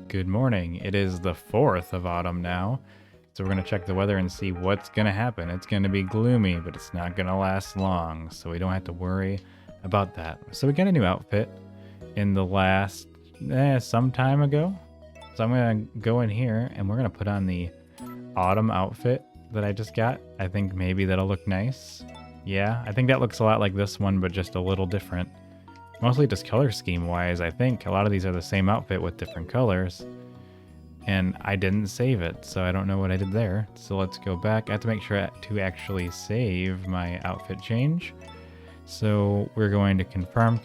Good morning. It is the 4th of autumn now. So we're going to check the weather and see what's going to happen. It's going to be gloomy, but it's not going to last long. So we don't have to worry about that. So we got a new outfit in the last, some time ago. So I'm going to go in here and we're going to put on the autumn outfit that I just got. I think maybe that'll look nice. Yeah, I think that looks a lot like this one, but just a little different. Mostly just color scheme wise, I think. A lot of these are the same outfit with different colors. And I didn't save it, so I don't know what I did there. So let's go back. I have to make sure to actually save my outfit change. So we're going to confirm.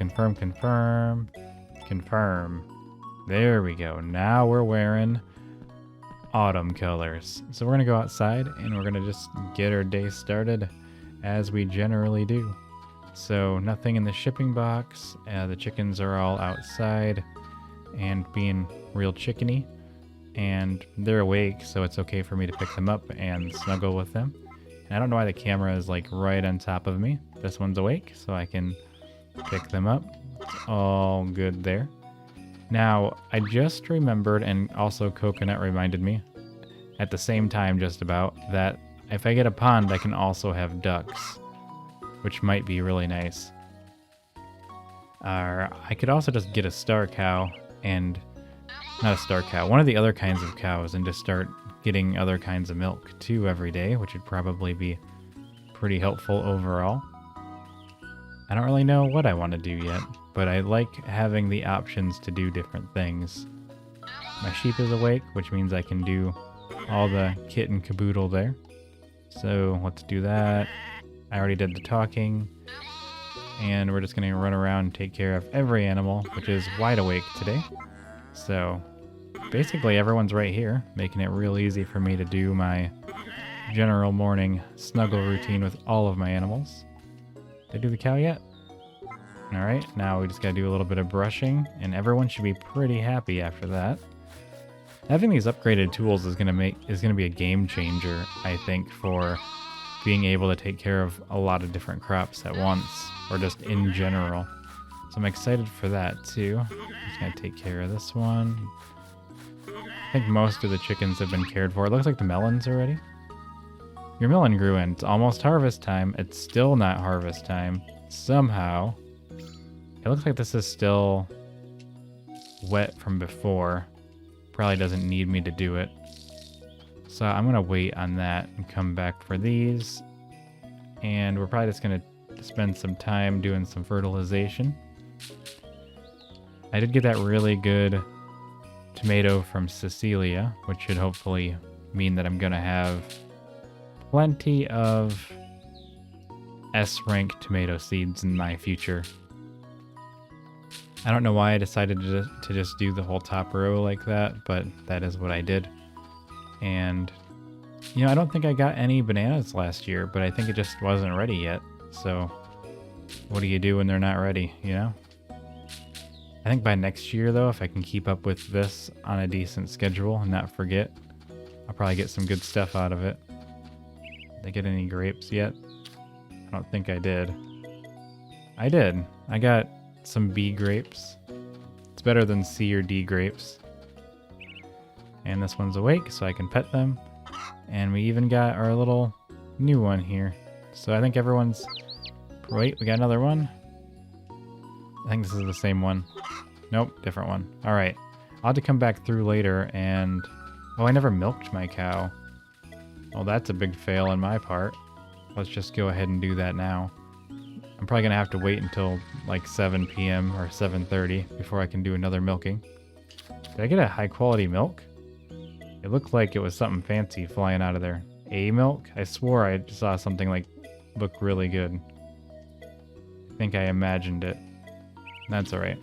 There we go. Now we're wearing autumn colors. So we're gonna go outside and we're gonna just get our day started as we generally do. So nothing in the shipping box. The chickens are all outside and being real chickeny. And they're awake, so it's okay for me to pick them up and snuggle with them. And I don't know why the camera is like right on top of me. This one's awake, so I can pick them up. It's all good there. Now, I just remembered, and also Coconut reminded me, at the same time just about, that if I get a pond, I can also have ducks, which might be really nice. I could also just get a star cow and... not a star cow, one of the other kinds of cows, and just start getting other kinds of milk too every day, which would probably be pretty helpful overall. I don't really know what I want to do yet, but I like having the options to do different things. My sheep is awake, which means I can do all the kit and caboodle there. So let's do that. I already did the talking, and we're just going to run around and take care of every animal, which is wide awake today. So basically everyone's right here, making it real easy for me to do my general morning snuggle routine with all of my animals. Did I do the cow yet? Alright, now we just gotta do a little bit of brushing, and everyone should be pretty happy after that. Having these upgraded tools is gonna be a game changer, I think, for being able to take care of a lot of different crops at once, or just in general. So I'm excited for that too. Just gonna take care of this one. I think most of the chickens have been cared for. It looks like the melons already. Your melon grew in. It's almost harvest time. It's still not harvest time. Somehow. It looks like this is still wet from before. Probably doesn't need me to do it. So I'm gonna wait on that and come back for these. And we're probably just gonna spend some time doing some fertilization. I did get that really good tomato from Cecilia, which should hopefully mean that I'm gonna have plenty of S-rank tomato seeds in my future. I don't know why I decided to just do the whole top row like that, but that is what I did. And, you know, I don't think I got any bananas last year, but I think it just wasn't ready yet. So, what do you do when they're not ready, you know? I think by next year, though, if I can keep up with this on a decent schedule and not forget, I'll probably get some good stuff out of it. Did I get any grapes yet? I don't think I did. I did. I got some B grapes. It's better than C or D grapes. And this one's awake, so I can pet them. And we even got our little new one here. So I think everyone's... Wait, we got another one? I think this is the same one. Nope, different one. Alright. I'll have to come back through later and... Oh, I never milked my cow. Well, that's a big fail on my part. Let's just go ahead and do that now. I'm probably going to have to wait until like 7 p.m. or 7:30 before I can do another milking. Did I get a high quality milk? It looked like it was something fancy flying out of there. A milk? I swore I saw something like look really good. I think I imagined it. That's alright.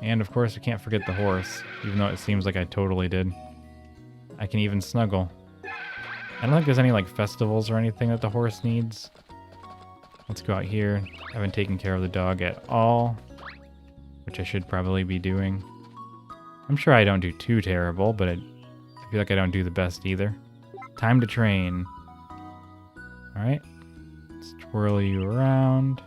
And of course, I can't forget the horse, even though it seems like I totally did. I can even snuggle. I don't think there's any like festivals or anything that the horse needs. Let's go out here. I haven't taken care of the dog at all, which I should probably be doing. I'm sure I don't do too terrible, but I feel like I don't do the best either. Time to train. Alright. Let's twirl you around.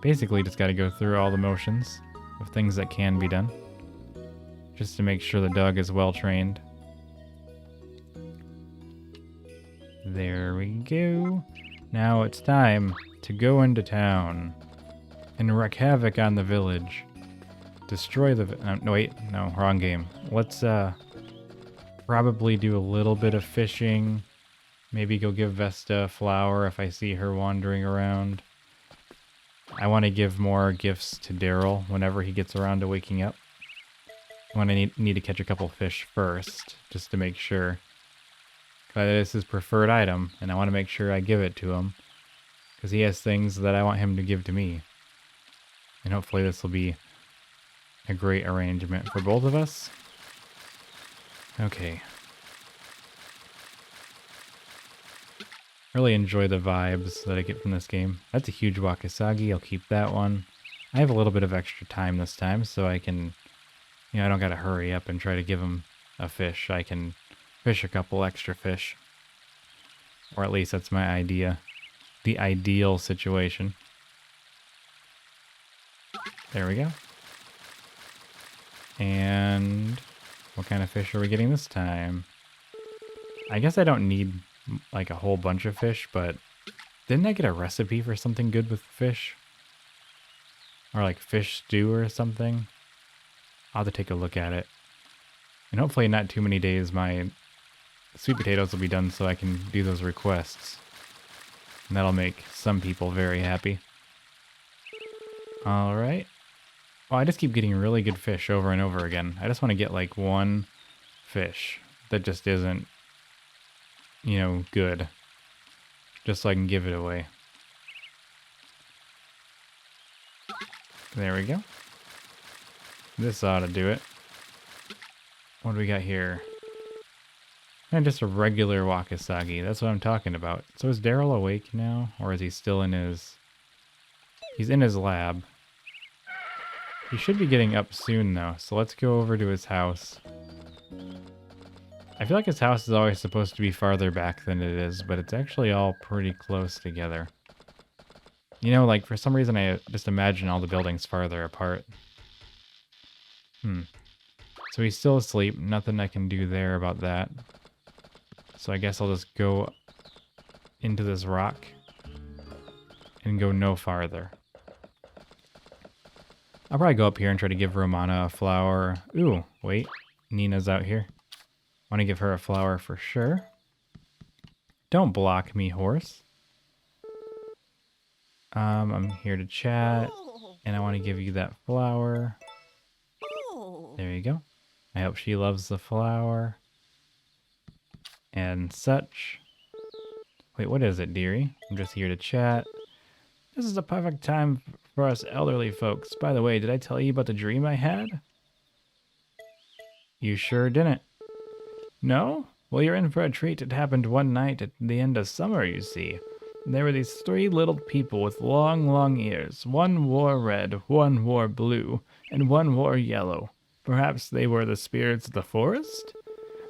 Basically, just gotta go through all the motions of things that can be done. just to make sure the dog is well trained. There we go. Now it's time to go into town and wreak havoc on the village. Destroy the... no, wait. No, wrong game. Let's probably do a little bit of fishing. Maybe go give Vesta a flower if I see her wandering around. I want to give more gifts to Daryl whenever he gets around to waking up. I want to need to catch a couple fish first, just to make sure. That is his preferred item, and I want to make sure I give it to him. Because he has things that I want him to give to me. And hopefully this will be a great arrangement for both of us. Okay. Really enjoy the vibes that I get from this game. That's a huge Wakasagi. I'll keep that one. I have a little bit of extra time this time, so I can... You know, I don't gotta hurry up and try to give him a fish. I can fish a couple extra fish. Or at least that's my idea. The ideal situation. There we go. And what kind of fish are we getting this time? I guess I don't need like a whole bunch of fish, but didn't I get a recipe for something good with fish? Or like fish stew or something? I'll have to take a look at it. And hopefully in not too many days my sweet potatoes will be done so I can do those requests. And that'll make some people very happy. Alright. Oh, I just keep getting really good fish over and over again. I just want to get like one fish that just isn't, you know, good. Just so I can give it away. There we go. This ought to do it. What do we got here? And just a regular Wakasagi. That's what I'm talking about. So is Daryl awake now? Or is he still in his... He's in his lab. He should be getting up soon though. So let's go over to his house. I feel like his house is always supposed to be farther back than it is, but it's actually all pretty close together. You know, like for some reason I just imagine all the buildings farther apart. So he's still asleep. Nothing I can do there about that. So I guess I'll just go into this rock and go no farther. I'll probably go up here and try to give Romana a flower. Ooh, wait. Nina's out here. Want to give her a flower for sure. Don't block me, horse. I'm here to chat, and I want to give you that flower. There you go. I hope she loves the flower. And such. Wait, what is it, dearie? I'm just here to chat. This is the perfect time for us elderly folks. By the way, did I tell you about the dream I had? You sure didn't. No? Well, you're in for a treat. It happened one night at the end of summer, you see. There were these three little people with long, long ears. One wore red, one wore blue, and one wore yellow. Perhaps they were the spirits of the forest?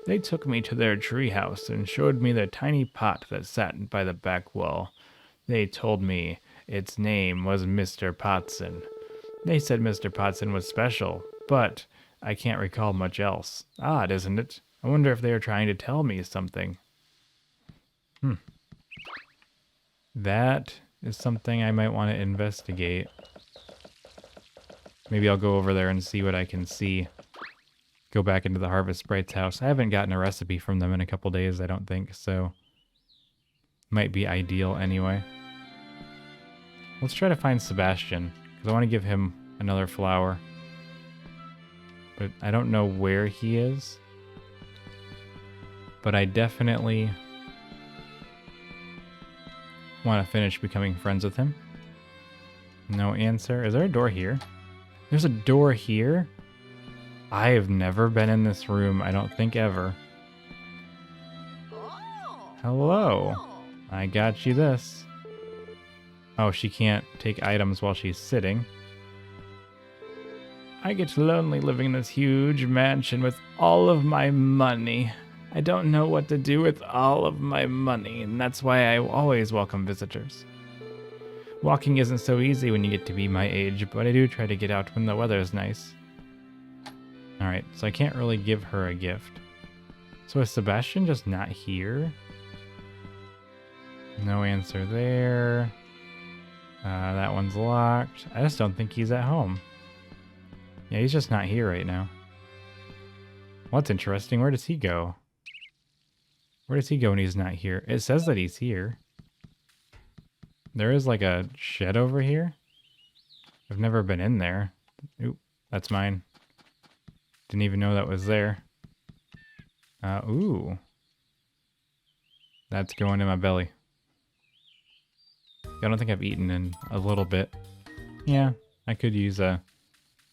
They took me to their treehouse and showed me their tiny pot that sat by the back wall. They told me its name was Mr. Potson. They said Mr. Potson was special, but I can't recall much else. Odd, isn't it? I wonder if they are trying to tell me something. That is something I might want to investigate. Maybe I'll go over there and see what I can see. Go back into the Harvest Sprites house. I haven't gotten a recipe from them in a couple days, I don't think, so... Might be ideal anyway. Let's try to find Sebastian, because I want to give him another flower. But I don't know where he is. But I definitely want to finish becoming friends with him. No answer. Is there a door here? There's a door here? I have never been in this room, I don't think ever. Hello. I got you this. Oh, she can't take items while she's sitting. I get lonely living in this huge mansion with all of my money. I don't know what to do with all of my money, and that's why I always welcome visitors. Walking isn't so easy when you get to be my age, but I do try to get out when the weather is nice. Alright, so I can't really give her a gift. So is Sebastian just not here? No answer there. That one's locked. I just don't think he's at home. Yeah, he's just not here right now. Well, that's interesting. Where does he go? Where does he go when he's not here? It says that he's here. There is like a shed over here. I've never been in there. Oop, that's mine. Didn't even know that was there. Ooh. That's going in my belly. I don't think I've eaten in a little bit. Yeah, I could use a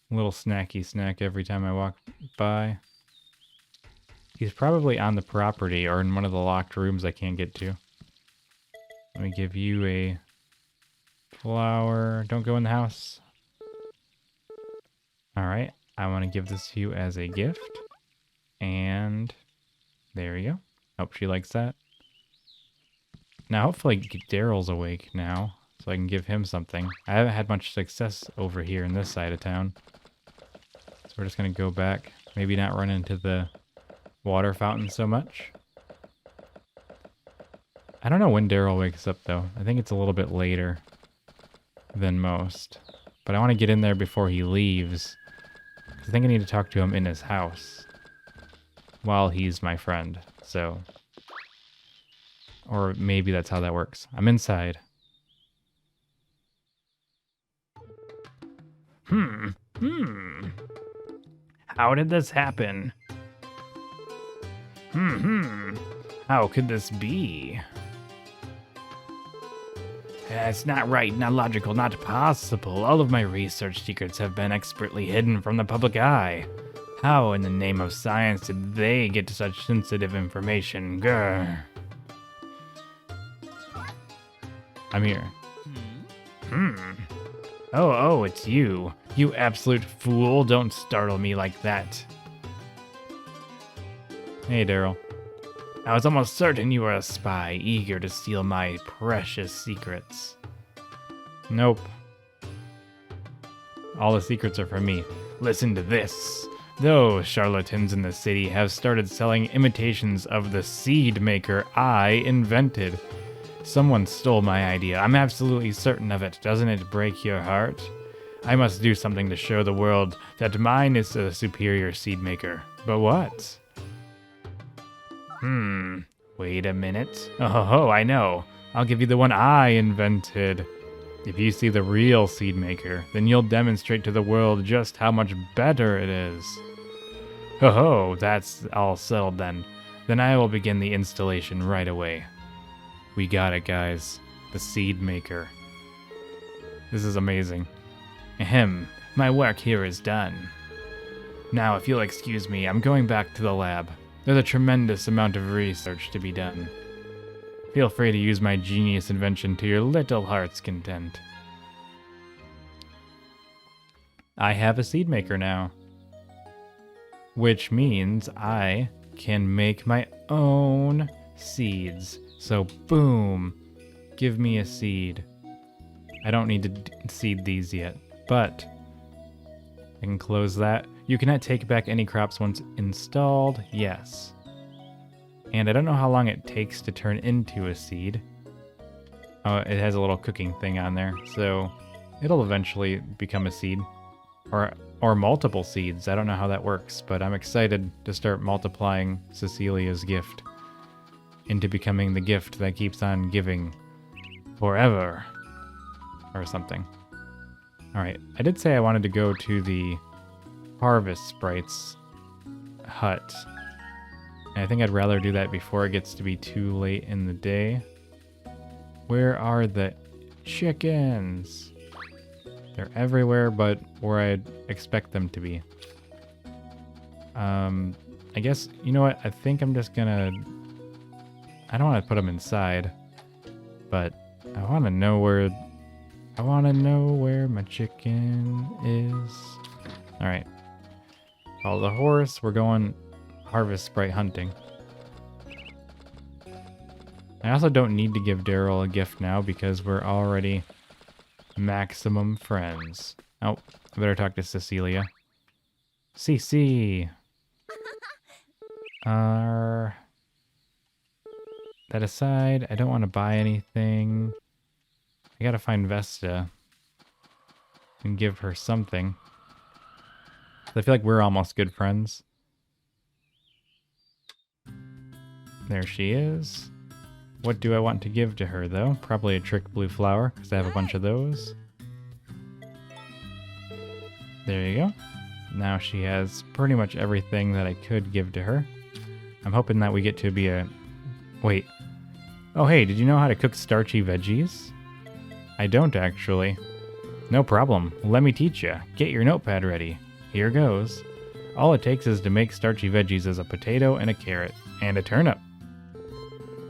little snacky snack every time I walk by. He's probably on the property or in one of the locked rooms I can't get to. Let me give you a flower. Don't go in the house. Alright, I want to give this to you as a gift. And there you go. Hope she likes that. Now, hopefully Daryl's awake now, so I can give him something. I haven't had much success over here in this side of town. So we're just going to go back. Maybe not run into the water fountain so much. I don't know when Daryl wakes up, though. I think it's a little bit later than most. But I want to get in there before he leaves. I think I need to talk to him in his house while he's my friend, so... Or maybe that's how that works. I'm inside. How did this happen? How could this be? It's not right, not logical, not possible. All of my research secrets have been expertly hidden from the public eye. How in the name of science did they get to such sensitive information? Grr. I'm here. Oh, it's you. You absolute fool. Don't startle me like that. Hey, Daryl. I was almost certain you were a spy, eager to steal my precious secrets. Nope. All the secrets are from me. Listen to this. Those charlatans in the city have started selling imitations of the seed maker I invented. Someone stole my idea. I'm absolutely certain of it. Doesn't it break your heart? I must do something to show the world that mine is a superior seed maker. But what? Wait a minute. Oh, I know. I'll give you the one I invented. If you see the real seed maker, then you'll demonstrate to the world just how much better it is. Oh, that's all settled then. Then I will begin the installation right away. We got it, guys. The seed maker. This is amazing. Ahem. My work here is done. Now, if you'll excuse me, I'm going back to the lab. There's a tremendous amount of research to be done. Feel free to use my genius invention to your little heart's content. I have a seed maker now. Which means I can make my own seeds. So, boom, give me a seed. I don't need to seed these yet, but I can close that. You cannot take back any crops once installed. Yes. And I don't know how long it takes to turn into a seed. Oh, it has a little cooking thing on there, so it'll eventually become a seed. Or multiple seeds. I don't know how that works, but I'm excited to start multiplying Cecilia's gift into becoming the gift that keeps on giving forever or something. Alright, I did say I wanted to go to the Harvest Sprites hut. And I think I'd rather do that before it gets to be too late in the day. Where are the chickens? They're everywhere but where I'd expect them to be. I guess, you know what? I think I'm just gonna... I don't want to put them inside, but I want to know where my chicken is. All right. Follow the horse. We're going Harvest Sprite hunting. I also don't need to give Daryl a gift now because we're already maximum friends. Oh, I better talk to Cecilia. CC. That aside, I don't want to buy anything. I gotta find Vesta and give her something. I feel like we're almost good friends. There she is. What do I want to give to her, though? Probably a trick blue flower, because I have a bunch of those. There you go. Now she has pretty much everything that I could give to her. I'm hoping that we get to be a... Wait. Oh, hey, did you know how to cook starchy veggies? I don't, actually. No problem. Let me teach you. Get your notepad ready. Here goes. All it takes is to make starchy veggies is a potato and a carrot. And a turnip.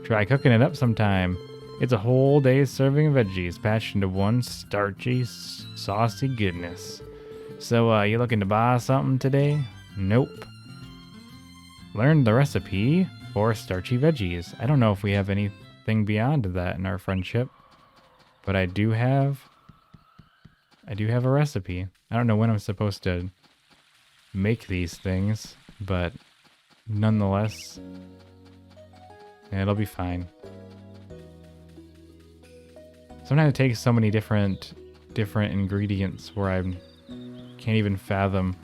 Try cooking it up sometime. It's a whole day's serving of veggies patched into one starchy, saucy goodness. So, you looking to buy something today? Nope. Learn the recipe for starchy veggies. I don't know if we have anything beyond that in our friendship, but I do have a recipe. I don't know when I'm supposed to make these things, but nonetheless, it'll be fine. Sometimes it takes so many different ingredients where I can't even fathom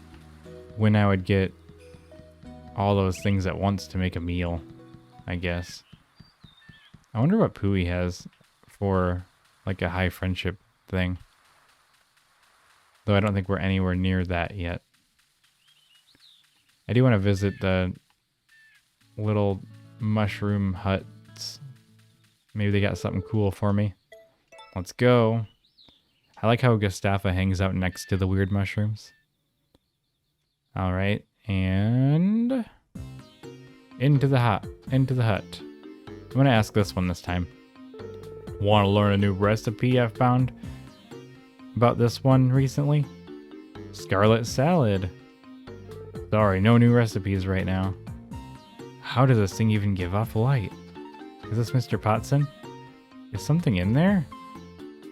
when I would get all those things at once to make a meal, I guess. I wonder what Pooey has for like a high friendship thing. Though I don't think we're anywhere near that yet. I do want to visit the little mushroom huts. Maybe they got something cool for me. Let's go. I like how Gustafa hangs out next to the weird mushrooms. Alright, and into the hut. I'm gonna ask this one this time. Want to learn a new recipe I found about this one recently? Scarlet salad. Sorry, no new recipes right now. How does this thing even give off light? Is this Mr. Potson? Is something in there?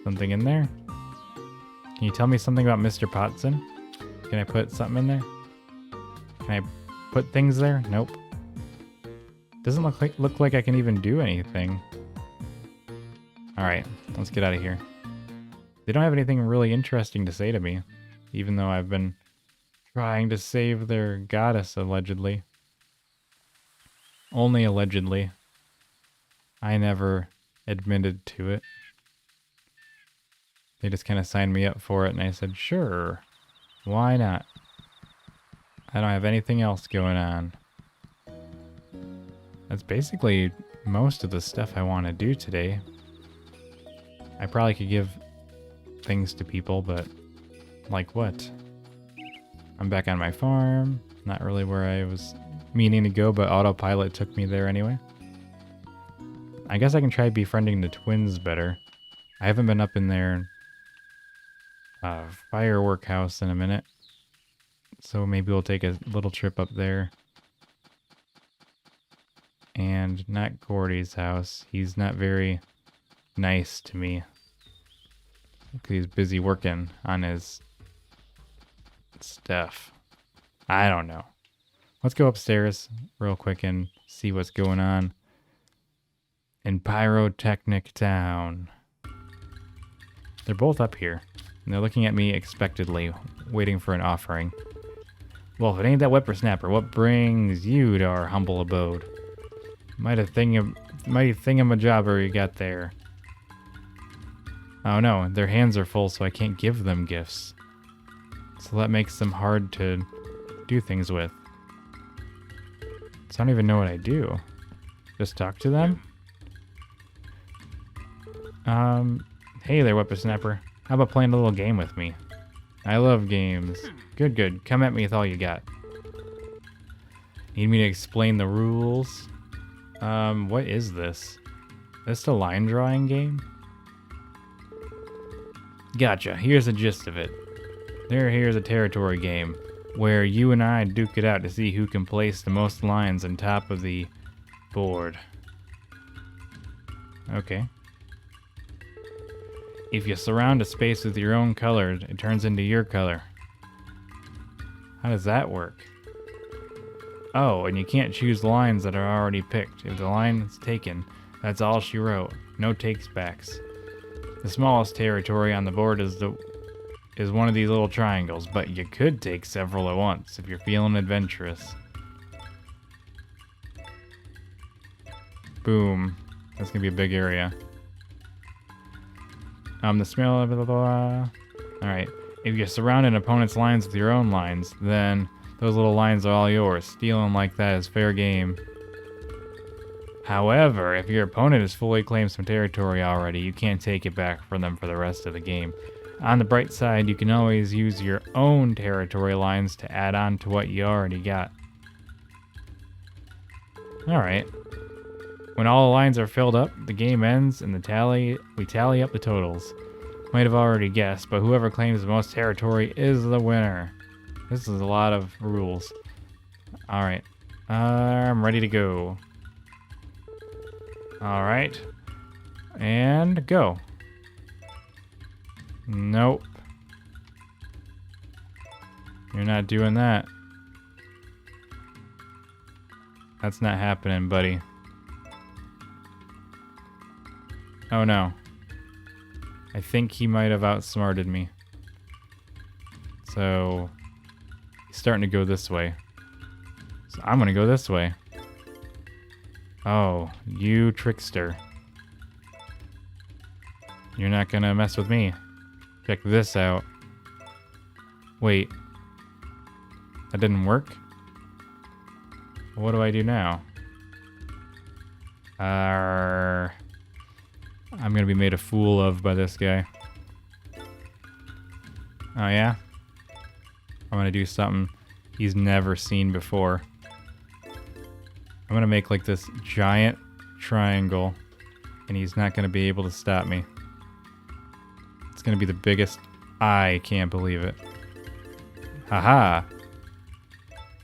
Something in there? Can you tell me something about Mr. Potson? Can I put something in there? Can I put things there? Nope. Doesn't look like I can even do anything. Alright, let's get out of here. They don't have anything really interesting to say to me, even though I've been trying to save their goddess, allegedly. Only allegedly. I never admitted to it. They just kind of signed me up for it, and I said, sure, why not? I don't have anything else going on. That's basically most of the stuff I want to do today. I probably could give things to people, but like what? I'm back on my farm. Not really where I was meaning to go, but autopilot took me there anyway. I guess I can try befriending the twins better. I haven't been up in their firework house in a minute. So maybe we'll take a little trip up there. And not Gordy's house. He's not very nice to me. He's busy working on his stuff. I don't know. Let's go upstairs real quick and see what's going on in Pyrotechnic Town. They're both up here, and they're looking at me expectantly, waiting for an offering. Well, if it ain't that whippersnapper, what brings you to our humble abode? Mighty thingamajobber you got there. Oh no, their hands are full, so I can't give them gifts. So that makes them hard to do things with. So I don't even know what I do. Just talk to them? Hey there, whippersnapper. How about playing a little game with me? I love games. Good, good. Come at me with all you got. Need me to explain the rules? What is this? Is this a line drawing game? Gotcha. Here's the gist of it. Here's a territory game where you and I duke it out to see who can place the most lines on top of the board. Okay. If you surround a space with your own color, it turns into your color. How does that work? Oh, and you can't choose lines that are already picked. If the line is taken, that's all she wrote. No takes backs. The smallest territory on the board is one of these little triangles, but you could take several at once if you're feeling adventurous. Boom. That's gonna be a big area. The smell of blah, blah, blah. Alright. If you surround an opponent's lines with your own lines, then those little lines are all yours. Stealing like that is fair game. However, if your opponent has fully claimed some territory already, you can't take it back from them for the rest of the game. On the bright side, you can always use your own territory lines to add on to what you already got. Alright. When all the lines are filled up, the game ends and we tally up the totals. Might have already guessed, but whoever claims the most territory is the winner. This is a lot of rules. Alright. I'm ready to go. Alright. And go. Nope. You're not doing that. That's not happening, buddy. Oh no. I think he might have outsmarted me. So he's starting to go this way. So I'm gonna go this way. Oh, you trickster. You're not gonna mess with me. Check this out. Wait. That didn't work? What do I do now? I'm gonna be made a fool of by this guy. Oh yeah? I'm gonna do something he's never seen before. I'm gonna make like this giant triangle and he's not gonna be able to stop me. It's gonna be the biggest. I can't believe it. Haha!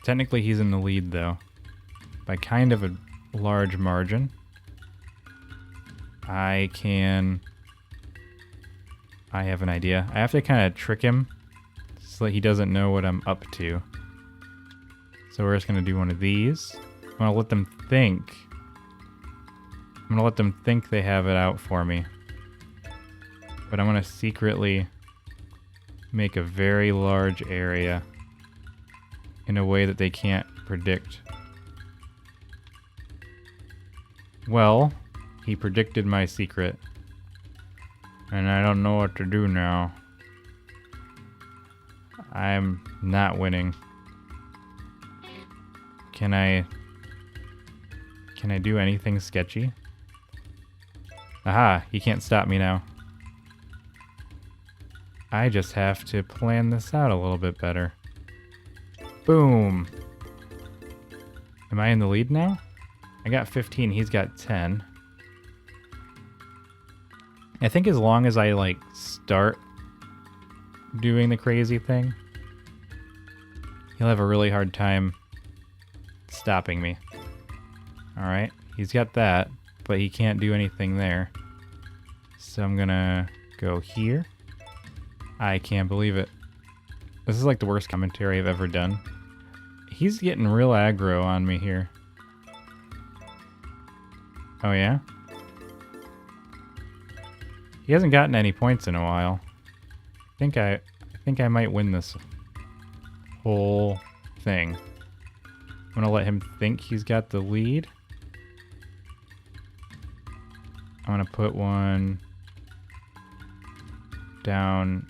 Technically he's in the lead though. By kind of a large margin. I have an idea. I have to kind of trick him so that he doesn't know what I'm up to. So we're just going to do one of these. I'm going to let them think. I'm going to let them think they have it out for me. But I'm going to secretly make a very large area in a way that they can't predict. Well, he predicted my secret. And I don't know what to do now. I'm not winning. Can I do anything sketchy? Aha, he can't stop me now. I just have to plan this out a little bit better. Boom. Am I in the lead now? I got 15, he's got 10. I think as long as I like start doing the crazy thing, he'll have a really hard time stopping me. Alright, he's got that, but he can't do anything there. So I'm gonna go here. I can't believe it. This is like the worst commentary I've ever done. He's getting real aggro on me here. Oh yeah? He hasn't gotten any points in a while. I think I might win this whole thing. I'm gonna let him think he's got the lead. I'm gonna put one down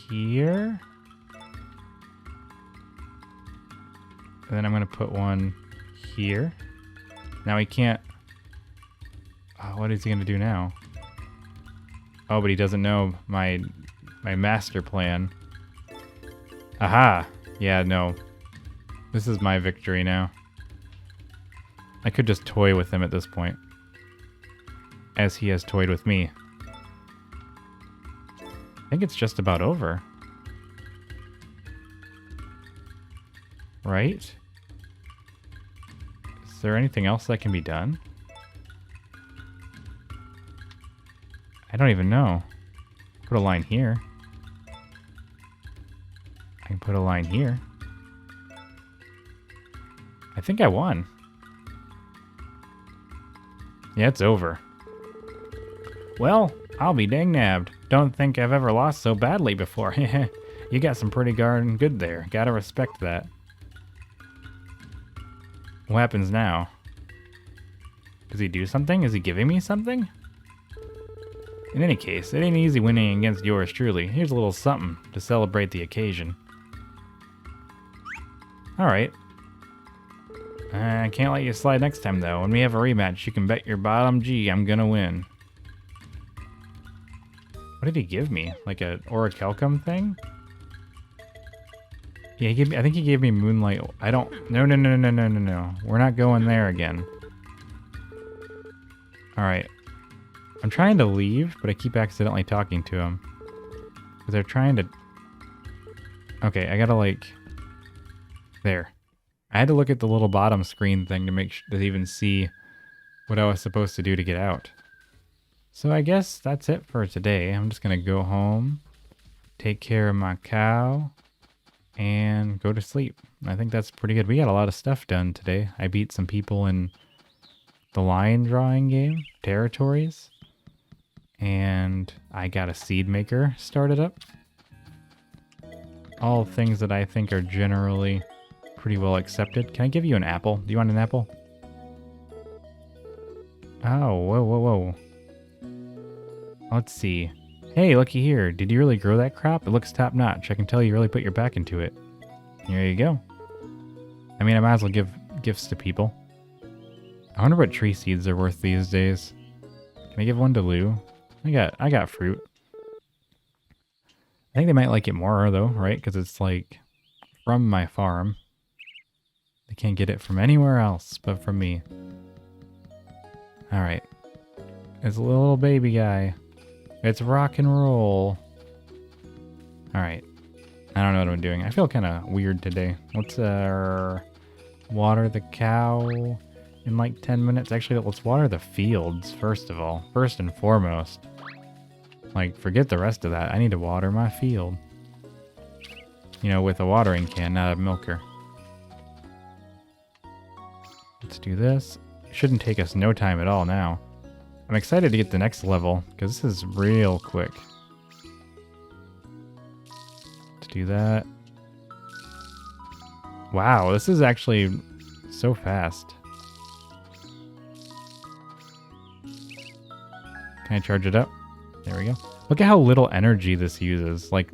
here. And then I'm gonna put one here. Now he can't. Oh, what is he gonna do now? Oh, but he doesn't know my master plan. Aha! Yeah, no. This is my victory now. I could just toy with him at this point. As he has toyed with me. I think it's just about over. Right? Is there anything else that can be done? I don't even know. Put a line here. I can put a line here. I think I won. Yeah, it's over. Well, I'll be dang nabbed. Don't think I've ever lost so badly before. You got some pretty darn good there. Gotta respect that. What happens now? Does he do something? Is he giving me something? In any case, it ain't easy winning against yours truly. Here's a little something to celebrate the occasion. Alright. I can't let you slide next time though. When we have a rematch, you can bet your bottom G I'm gonna win. What did he give me? Like a orichalcum thing? Yeah, he gave me, I think he gave me moonlight. I don't. No. We're not going there again. Alright. I'm trying to leave, but I keep accidentally talking to him. Because they're trying to... Okay, I gotta like... There. I had to look at the little bottom screen thing to make sure to even see what I was supposed to do to get out. So I guess that's it for today. I'm just gonna go home, take care of my cow, and go to sleep. I think that's pretty good. We got a lot of stuff done today. I beat some people in the lion drawing game, Territories, and I got a seed maker started up. All things that I think are generally pretty well accepted. Can I give you an apple? Do you want an apple? Oh, whoa. Let's see. Hey, looky here. Did you really grow that crop? It looks top notch. I can tell you really put your back into it. Here you go. I mean, I might as well give gifts to people. I wonder what tree seeds are worth these days. Can I give one to Lou? I got fruit. I think they might like it more though, right? Because it's like from my farm. They can't get it from anywhere else but from me. Alright. It's a little baby guy. It's rock and roll. Alright. I don't know what I'm doing. I feel kind of weird today. Let's water the cow in like 10 minutes. Actually, let's water the fields first of all. First and foremost. Like, forget the rest of that. I need to water my field. You know, with a watering can, not a milker. Let's do this. It shouldn't take us no time at all now. I'm excited to get the next level, because this is real quick. Let's do that. Wow, this is actually so fast. Can I charge it up? There we go. Look at how little energy this uses. Like,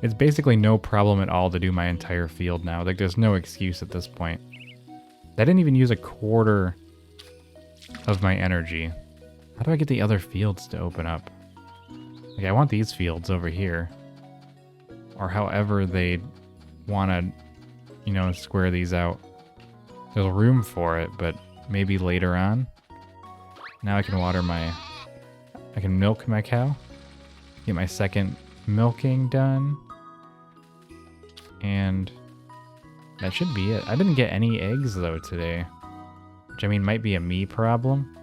it's basically no problem at all to do my entire field now. Like, there's no excuse at this point. That didn't even use a quarter of my energy. How do I get the other fields to open up? Like, I want these fields over here. Or however they want to, you know, square these out. There's room for it, but maybe later on. Now I can water my... I can milk my cow. Get my second milking done. And that should be it. I didn't get any eggs, though, today. Which, I mean, might be a me problem.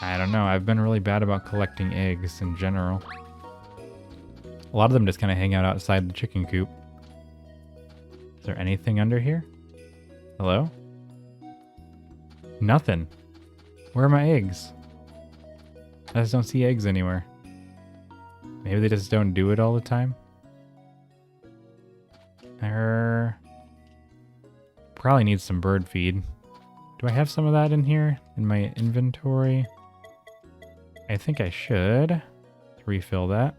I don't know. I've been really bad about collecting eggs in general. A lot of them just kind of hang out outside the chicken coop. Is there anything under here? Hello? Nothing. Where are my eggs? I just don't see eggs anywhere. Maybe they just don't do it all the time? Probably need some bird feed. Do I have some of that in here? In my inventory? I think I should. Refill that.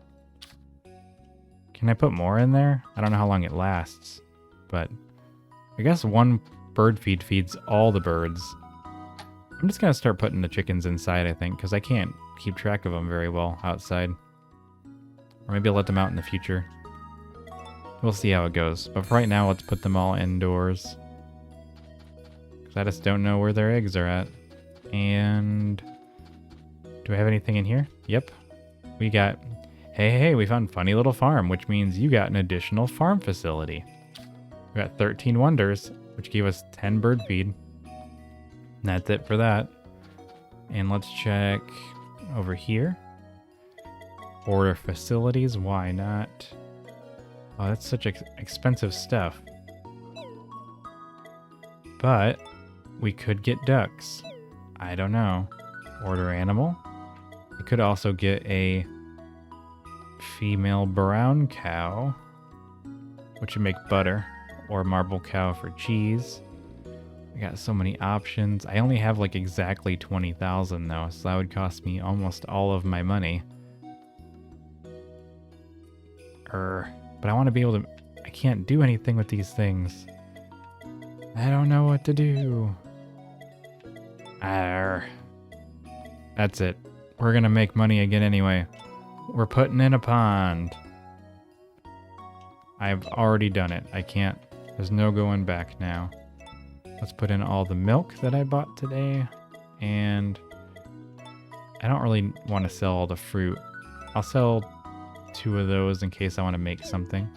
Can I put more in there? I don't know how long it lasts. But I guess one bird feed feeds all the birds. I'm just going to start putting the chickens inside, I think, because I can't keep track of them very well outside. Or maybe I'll let them out in the future. We'll see how it goes. But for right now, let's put them all indoors. Because I just don't know where their eggs are at. And do I have anything in here? Yep. We got, hey, we found Funny Little Farm, which means you got an additional farm facility. We got 13 wonders, which gave us 10 bird feed. And that's it for that. And let's check over here. Order facilities, why not? Oh, that's such expensive stuff. But we could get ducks. I don't know. Order animal. We could also get a female brown cow, which would make butter, or marble cow for cheese. I got so many options. I only have like exactly 20,000 though, so that would cost me almost all of my money. But I want to be able to... I can't do anything with these things. I don't know what to do. That's it. We're gonna make money again anyway. We're putting in a pond. I've already done it. I can't... There's no going back now. Let's put in all the milk that I bought today. And I don't really want to sell all the fruit. I'll sell 2 of those in case I want to make something.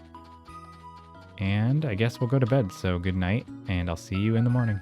And I guess we'll go to bed. So good night, and I'll see you in the morning.